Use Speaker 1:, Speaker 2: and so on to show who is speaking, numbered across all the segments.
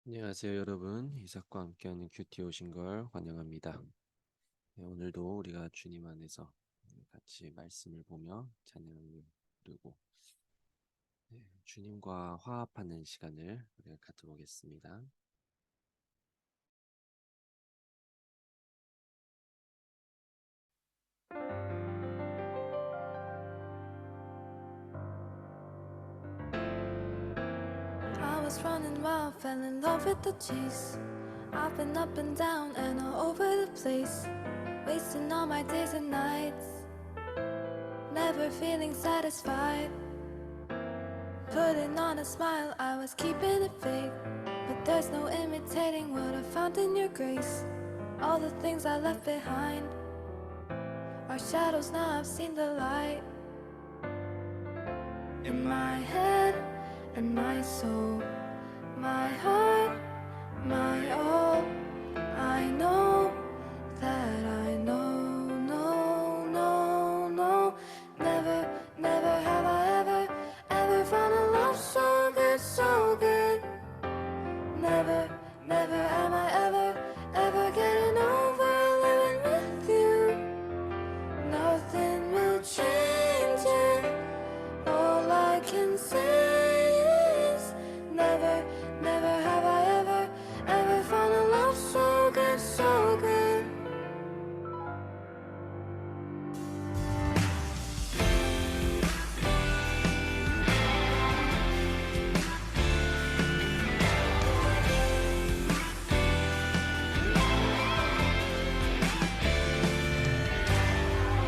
Speaker 1: 안녕하세요, 여러분. 이삭과 함께하는 큐티 오신 걸 환영합니다. 네, 오늘도 우리가 주님 안에서 같이 말씀을 보며 찬양을 부르고 주님과 화합하는 시간을 우리가 가져보겠습니다.
Speaker 2: I was running wild, fell in love with the chase. I've been up and down and all over the place, wasting all my days and nights, never feeling satisfied. Putting on a smile, I was keeping it fake, but there's no imitating what I found in your grace. All the things I left behind are shadows, now I've seen the light. In my head and my soul, my heart, my all, I know that I know, no, no, no. Never, never have I ever found a love so good, so good. Never, never am I ever getting over living with you. Nothing will change it. All I can say is never, never have I ever found a love so good, so good.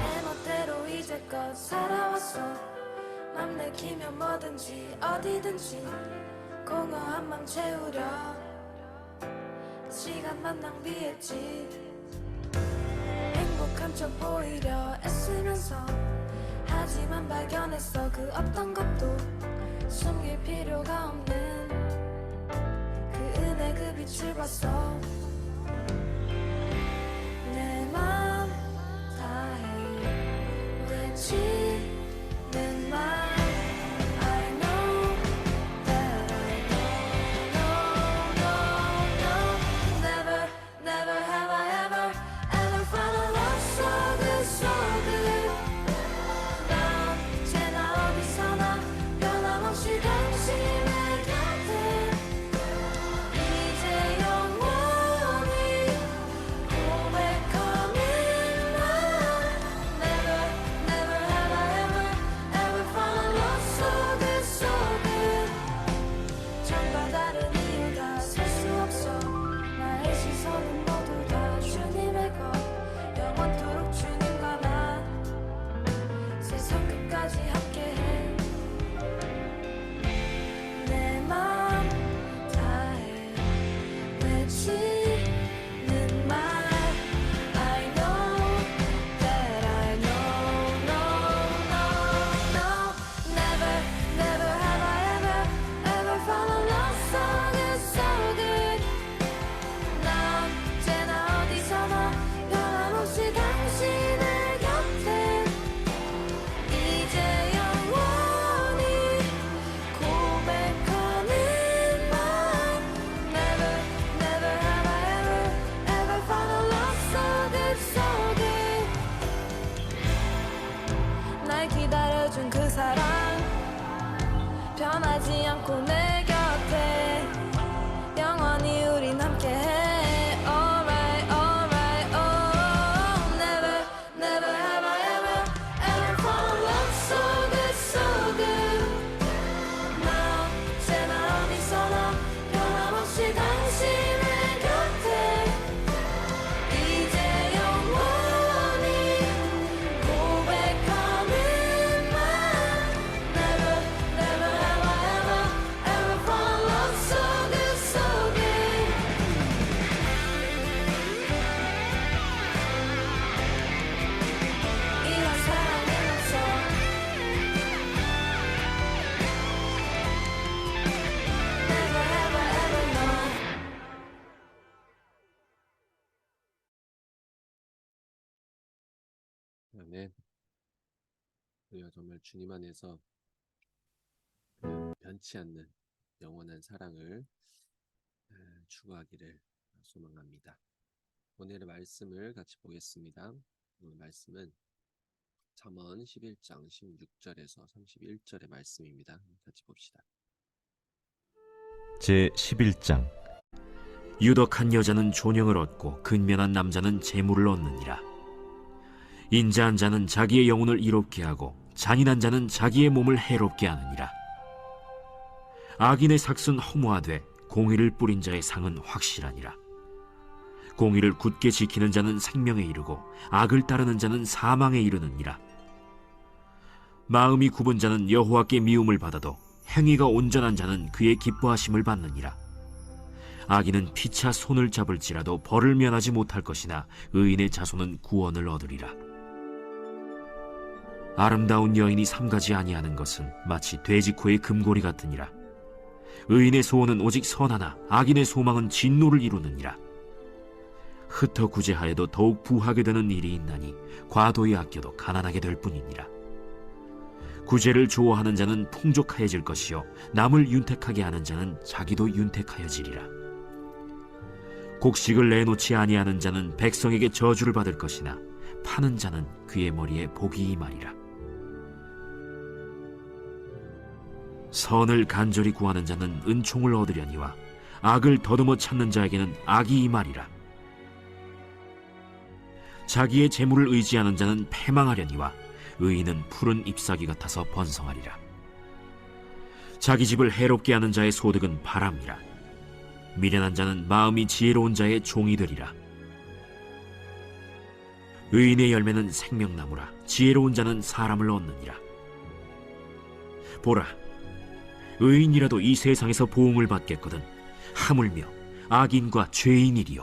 Speaker 2: 내 멋대로 이제껏 살아왔어. 맘 내키면 뭐든지 어디든지 공허한 맘 채우려 시간만 낭비했지. 행복한 척 보이려 애쓰면서 하지만 발견했어 그 어떤 것도 숨길 필요가 없는 그 은혜 그 빛을 봤어. 내 맘 다해 외치는 말 I know that I know, no, no, no. Never, never have I ever found a love so good, so good. 나 언제나 어디서나 변함없이 당신의 곁에 이제 영원히 고백하는 말 Never, never have I ever found a love so good, so good. 전과 다른 이유가 셀 수 없어. 나의 시선은 모두 다 주님의 것. 영원토록 주님과 나 세상 끝까지 함께해. 내 맘 다해 외치는 말 I know that I know, no, no, no. Never, never have I ever found a love so good, so good. 나 언제나 어디서나 변함없이 당신의 곁에 이제 영원히 고백하는 말 Never, never have I ever found a love so good, so good. 날 기다려준 그 사랑 변하지 않고 내 곁에 영원히 우린 함께해. Alright, alright, oh. Never, never have I ever found a love so good, so good. 나 언제나 어디서나 변함없이 당신의 곁에 이제 영원히 고백하는 말 Never, never have I ever found a love so good, so good. 이런 사랑은 없어. Never have I ever known.
Speaker 1: 아멘. 우리가 정말 주님 안에서 변치 않는 영원한 사랑을 추구하기를 소망합니다. 오늘의 말씀을 같이 보겠습니다. 오늘 말씀은 잠언 11장 16절에서 31절의 말씀입니다. 같이 봅시다.
Speaker 3: 제11장. 유덕한 여자는 존영을 얻고 근면한 남자는 재물을 얻느니라. 인자한 자는 자기의 영혼을 이롭게 하고 잔인한 자는 자기의 몸을 해롭게 하느니라. 악인의 삭은 허무하되 공의를 뿌린 자의 상은 확실하니라. 공의를 굳게 지키는 자는 생명에 이르고 악을 따르는 자는 사망에 이르느니라. 마음이 굽은 자는 여호와께 미움을 받아도 행위가 온전한 자는 그의 기뻐하심을 받느니라. 악인은 피차 손을 잡을지라도 벌을 면하지 못할 것이나 의인의 자손은 구원을 얻으리라. 아름다운 여인이 삼가지 아니하는 것은 마치 돼지코의 금고리 같으니라. 의인의 소원은 오직 선하나 악인의 소망은 진노를 이루느니라. 흩어 구제하여도 더욱 부하게 되는 일이 있나니 과도히 아껴도 가난하게 될 뿐이니라. 구제를 좋아하는 자는 풍족하여질 것이요 남을 윤택하게 하는 자는 자기도 윤택하여지리라. 곡식을 내놓지 아니하는 자는 백성에게 저주를 받을 것이나 파는 자는 그의 머리에 복이 임하리라. 선을 간절히 구하는 자는 은총을 얻으려니와 악을 더듬어 찾는 자에게는 악이 임하리라. 자기의 재물을 의지하는 자는 패망하려니와 의인은 푸른 잎사귀 같아서 번성하리라. 자기 집을 해롭게 하는 자의 소득은 바람이라. 미련한 자는 마음이 지혜로운 자의 종이 되리라. 의인의 열매는 생명나무라. 지혜로운 자는 사람을 얻느니라. 보라, 의인이라도 이 세상에서 보응을 받겠거든 하물며 악인과 죄인이리요.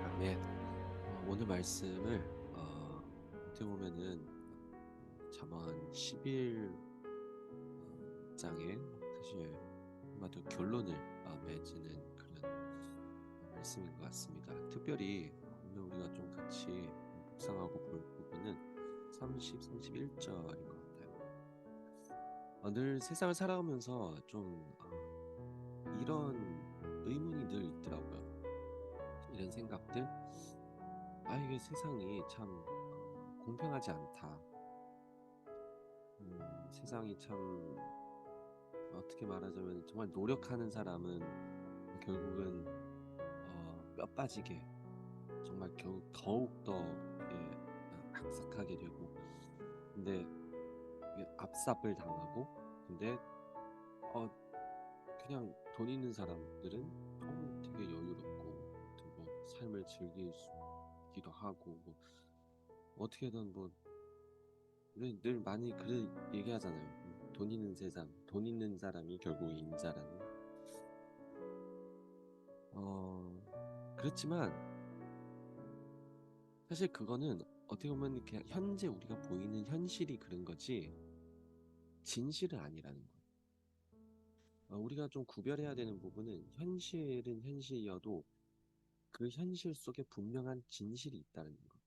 Speaker 1: 아멘. 오늘 말씀을 어떻게 보면은 잠언 11장의 사실 한마디로 결론을 맺는 그런 말씀인 것 같습니다. 특별히 오늘 우리가 좀 같이 묵상하고 볼 부분은 30, 31절인 것 같아요. 늘 세상을 살아가면서 좀 이런 의문이 늘 있더라고요. 이런 생각들, 이게 세상이 참 공평하지 않다. 세상이 참 어떻게 말하자면 정말 노력하는 사람은 결국은 뼈 빠지게 정말 결국 더욱 더 학삭하게 되고, 근데 이게 압삽을 당하고, 근데 그냥 돈 있는 사람들은 되게 여유롭고 뭐 삶을 즐기기도 하고, 뭐 어떻게든 뭐 늘 많이 그래 얘기하잖아요. 돈 있는 세상, 돈 있는 사람이 결국 인자라는. 그렇지만 사실 그거는 어떻게 보면 그냥 현재 우리가 보이는 현실이 그런 거지 진실은 아니라는 거예요. 우리가 좀 구별해야 되는 부분은 현실은 현실이어도 그 현실 속에 분명한 진실이 있다는 거.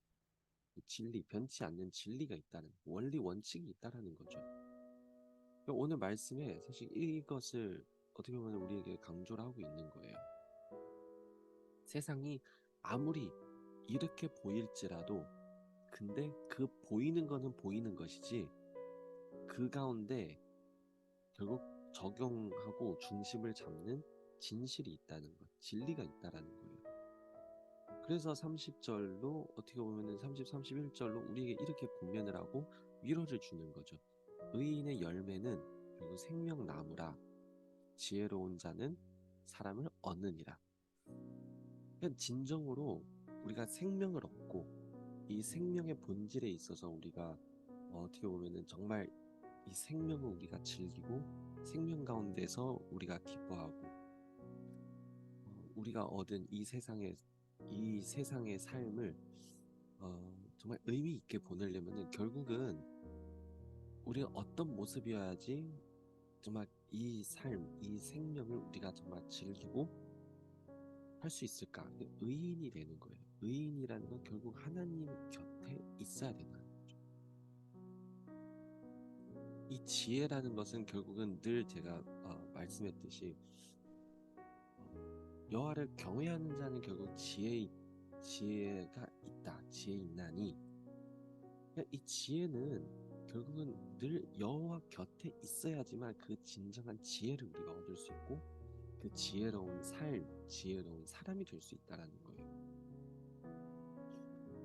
Speaker 1: 진리, 변치 않는 진리가 있다는, 원리 원칙이 있다라는 거죠. 오늘 말씀에 사실 이것을 어떻게 보면 우리에게 강조를 하고 있는 거예요. 세상이 아무리 이렇게 보일지라도 근데 그 보이는 거는 보이는 것이지 그 가운데 결국 적용하고 중심을 잡는 진실이 있다는 것, 진리가 있다라는 거예요. 그래서 30절로 어떻게 보면은 30, 31절로 우리에게 이렇게 권면을 하고 위로를 주는 거죠. 의인의 열매는 결국 생명나무라. 지혜로운 자는 사람을 얻느니라. 그러니까 진정으로 우리가 생명을 얻고 이 생명의 본질에 있어서 우리가 어떻게 보면은 정말 이 생명을 우리가 즐기고 생명 가운데서 우리가 기뻐하고 우리가 얻은 이 세상의 삶을 정말 의미 있게 보내려면은 결국은 우리가 어떤 모습이어야지 정말 이 삶, 이 생명을 우리가 정말 즐기고 할 수 있을까? 의인이 되는 거예요. 의인이라는 건 결국 하나님 곁에 있어야 된다는 거죠. 이 지혜라는 것은 결국은 늘 제가 말씀했듯이 여호와를 경외하는 자는 결국 지혜가 있다. 지혜 있나니 이 지혜는 결국은 늘 여호와 곁에 있어야지만 그 진정한 지혜를 우리가 얻을 수 있고 그 지혜로운 삶, 지혜로운 사람이 될 수 있다라는 거예요.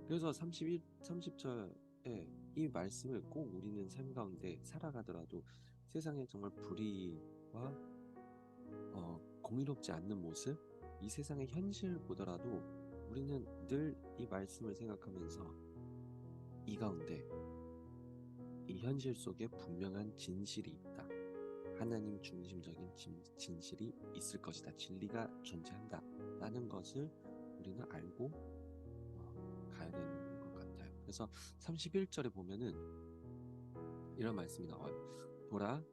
Speaker 1: 그래서 30절에 이 말씀을 꼭 우리는 삶 가운데 살아가더라도 세상에 정말 불의와 공의롭지 않는 모습, 이 세상의 현실을 보더라도 우리는 늘 이 말씀을 생각하면서 이 가운데 이 현실 속에 분명한 진실이 있다. 하나님 중심적인 진실이 있을 것이다. 진리가 존재한다. 라는 것을 우리는 알고 가야 되는 것 같아요. 그래서 31절에 보면은 이런 말씀이 나와요. 보라,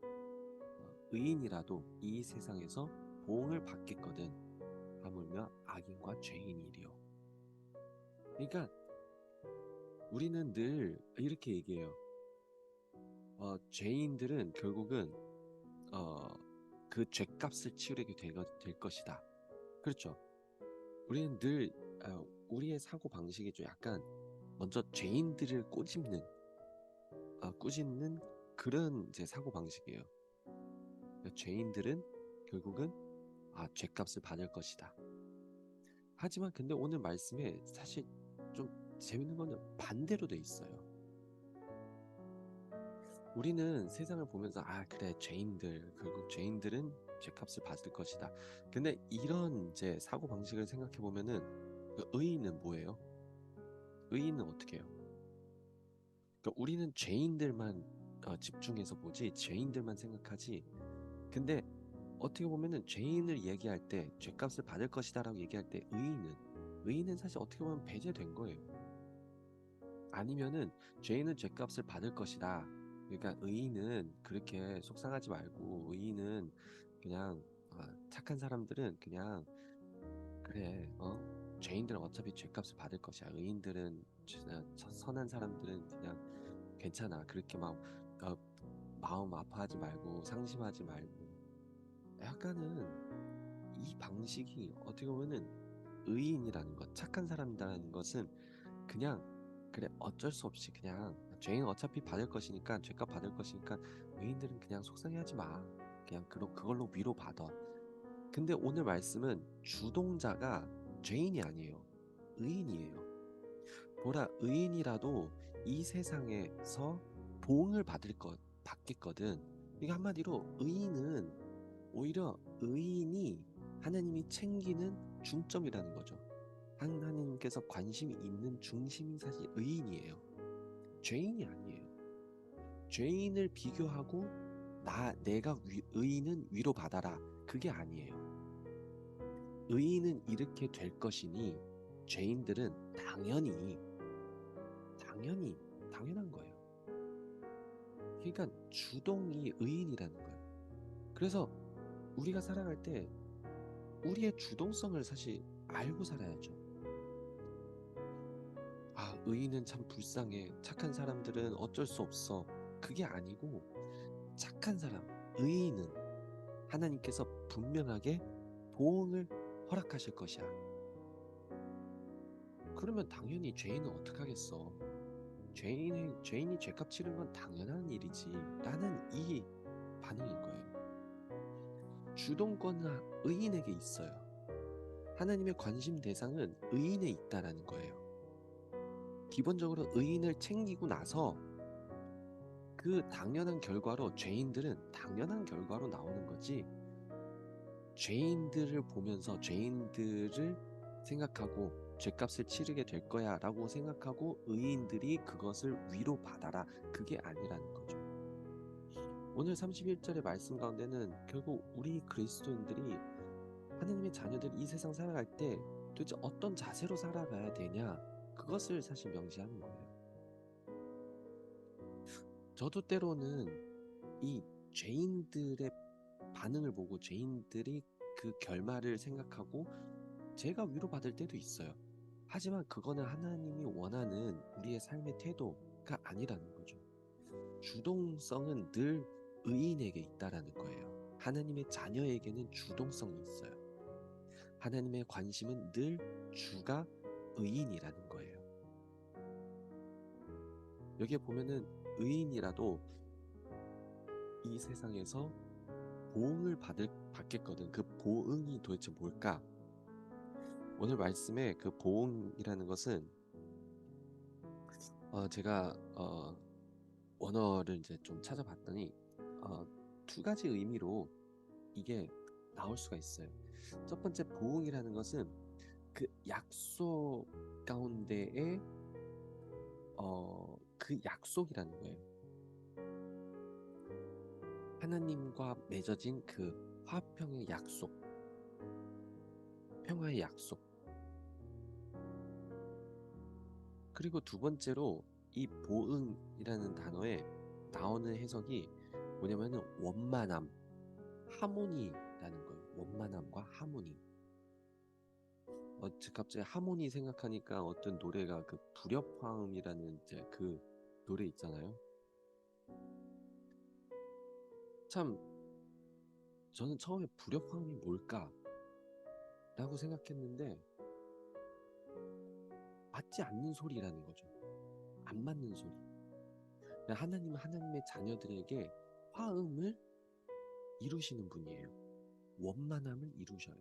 Speaker 1: 의인이라도 이 세상에서 보응을 받겠거든 하물며 악인과 죄인이리요. 그러니까 우리는 늘 이렇게 얘기해요. 죄인들은 결국은 그 죄값을 치르게 될 것이다. 그렇죠. 우리는 늘 우리의 사고 방식이 좀 약간 먼저 죄인들을 꾸짖는 그런 이제 사고 방식이에요. 그러니까 죄인들은 결국은 죄값을 받을 것이다. 하지만 근데 오늘 말씀에 사실 좀 재밌는 거는 반대로 돼 있어요. 우리는 세상을 보면서 그래 결국 죄인들은 죄값을 받을 것이다. 근데 이런 이제 사고 방식을 생각해 보면은 의인은 뭐예요? 의인은 어떻게 해요? 그러니까 우리는 죄인들만 집중해서 보지 죄인들만 생각하지. 근데 어떻게 보면은 죄인을 얘기할 때 죄값을 받을 것이다라고 얘기할 때 의인은 사실 어떻게 보면 배제된 거예요. 아니면은 죄인은 죄값을 받을 것이다. 그러니까 의인은 그렇게 속상하지 말고 의인은 그냥 착한 사람들은 그냥 그래 죄인들은 어차피 죄값을 받을 것이야. 의인들은 선한 사람들은 그냥 괜찮아. 그렇게 막 마음 아파하지 말고 상심하지 말고 약간은 이 방식이 어떻게 보면은 의인이라는 것, 착한 사람이라는 것은 그냥 그래 어쩔 수 없이 그냥 죄인 어차피 받을 것이니까 죄값 받을 것이니까 의인들은 그냥 속상해하지 마. 그냥 그걸로 위로받아. 근데 오늘 말씀은 주동자가 죄인이 아니에요. 의인이에요. 보라 의인이라도 이 세상에서 보응을 받겠거든. 이게 한마디로 오히려 의인이 하나님이 챙기는 중점이라는 거죠. 하나님께서 관심이 있는 중심이 사실 의인이에요. 죄인이 아니에요. 죄인을 비교하고 내가 의인은 위로받아라. 그게 아니에요. 의인은 이렇게 될 것이니 죄인들은 당연한 거예요. 그러니까 주동이 의인이라는 거예요. 그래서 우리가 살아갈 때 우리의 주동성을 사실 알고 살아야죠. 의인은 참 불쌍해. 착한 사람들은 어쩔 수 없어. 그게 아니고 착한 사람, 의인은 하나님께서 분명하게 보응을 허락하실 것이야. 그러면 당연히 죄인은 어떡하겠어. 죄인이 죄값 치르는 건 당연한 일이지. 라는 이 반응인 거예요. 주동권은 의인에게 있어요. 하나님의 관심 대상은 의인에 있다라는 거예요. 기본적으로 의인을 챙기고 나서 그 당연한 결과로 죄인들은 당연한 결과로 나오는 거지. 죄인들을 보면서 죄인들을 생각하고 죄값을 치르게 될 거야 라고 생각하고 의인들이 그것을 위로받아라. 그게 아니라는 거죠. 오늘 31절의 말씀 가운데는 결국 우리 그리스도인들이 하나님의 자녀들이 이 세상 살아갈 때 도대체 어떤 자세로 살아가야 되냐 그것을 사실 명시하는 거예요. 저도 때로는 이 죄인들의 반응을 보고 죄인들이 그 결말을 생각하고 제가 위로받을 때도 있어요. 하지만 그거는 하나님이 원하는 우리의 삶의 태도가 아니라는 거죠. 주동성은 늘 의인에게 있다라는 거예요. 하나님의 자녀에게는 주동성이 있어요. 하나님의 관심은 늘 주가 의인이라는 거예요. 여기에 보면은 의인이라도 이 세상에서 보응을 받겠거든. 그 보응이 도대체 뭘까? 오늘 말씀에 그 보응이라는 것은 제가 원어를 이제 좀 찾아봤더니 어, 두 가지 의미로 이게 나올 수가 있어요. 첫 번째 보응이라는 것은 그 약속 가운데에 그 약속이라는 거예요. 하나님과 맺어진 그 화평의 약속, 평화의 약속. 그리고 두 번째로 이 보응이라는 단어에 나오는 해석이 뭐냐면은 원만함, 하모니라는 거예요. 원만함과 하모니. 갑자기 하모니 생각하니까 어떤 노래가 그 불협화음이라는 이제 그 노래 있잖아요. 참 저는 처음에 불협화음이 뭘까? 라고 생각했는데 맞지 않는 소리라는 거죠. 안 맞는 소리. 하나님은 하나님의 자녀들에게 화음을 이루시는 분이에요. 원만함을 이루셔요.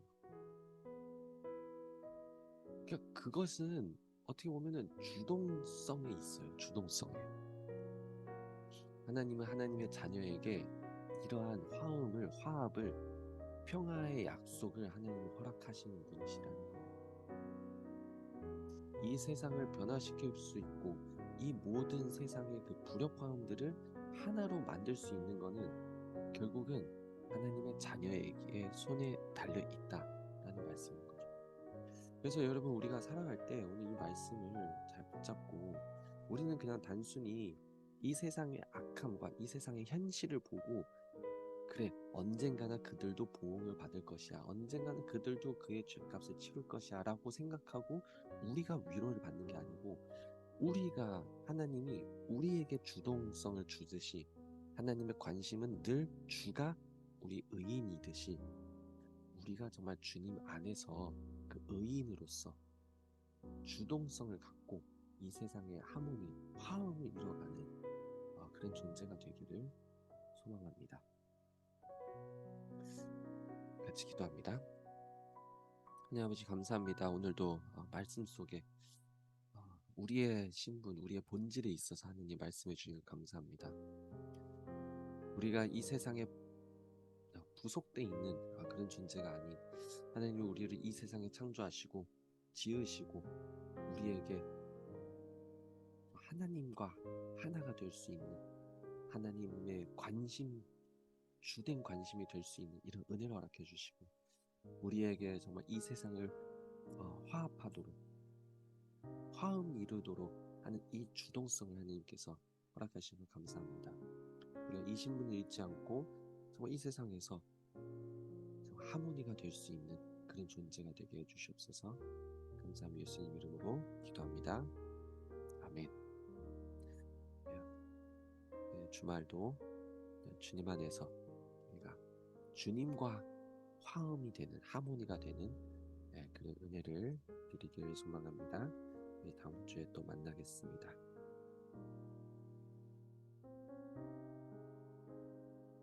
Speaker 1: 그러니까 그것은 어떻게 보면은 주동성에 있어요. 주동성에. 하나님은 하나님의 자녀에게 이러한 화합을, 평화의 약속을 하나님이 허락하시는 분이시라는 거예요. 이 세상을 변화시킬 수 있고 이 모든 세상의 그 불협화음들을 하나로 만들 수 있는 거는 결국은 하나님의 자녀에게 손에 달려 있다라는 말씀인 거죠. 그래서 여러분 우리가 살아갈 때 오늘 이 말씀을 잘 붙잡고 우리는 그냥 단순히 이 세상의 악함과 이 세상의 현실을 보고 그래 언젠가는 그들도 보응을 받을 것이야, 언젠가는 그들도 그의 죄값을 치를 것이야 라고 생각하고 우리가 위로를 받는 게 아니고 우리가 하나님이 우리에게 주동성을 주듯이 하나님의 관심은 늘 주가 우리 의인이듯이 우리가 정말 주님 안에서 그 의인으로서 주동성을 갖고 이 세상의 하모니, 화음을 이뤄가는 그런 존재가 되기를 소망합니다. 같이 기도합니다. 하나님 아버지 감사합니다. 오늘도 말씀 속에 우리의 신분, 우리의 본질에 있어서 하느님 말씀해 주시니 감사합니다. 우리가 이 세상에 부속돼 있는 그런 존재가 아닌 하나님이 우리를 이 세상에 창조하시고 지으시고 우리에게 하나님과 하나가 될 수 있는 하나님의 주된 관심이 될 수 있는 이런 은혜를 허락해 주시고 우리에게 정말 이 세상을 화합하도록 화음 이루도록 하는 이 주동성을 하나님께서 허락하시는 감사합니다. 우리가 이 신분을 잃지 않고 정말 이 세상에서 하모니가 될 수 있는 그런 존재가 되게 해주시옵소서. 감사합니다. 예수님 이름으로 기도합니다. 아멘. 네, 주말도 주님 안에서 우리가 주님과 화음이 되는 하모니가 되는 그런 은혜를 드리기를 소망합니다. 다음 주에 또 만나겠습니다.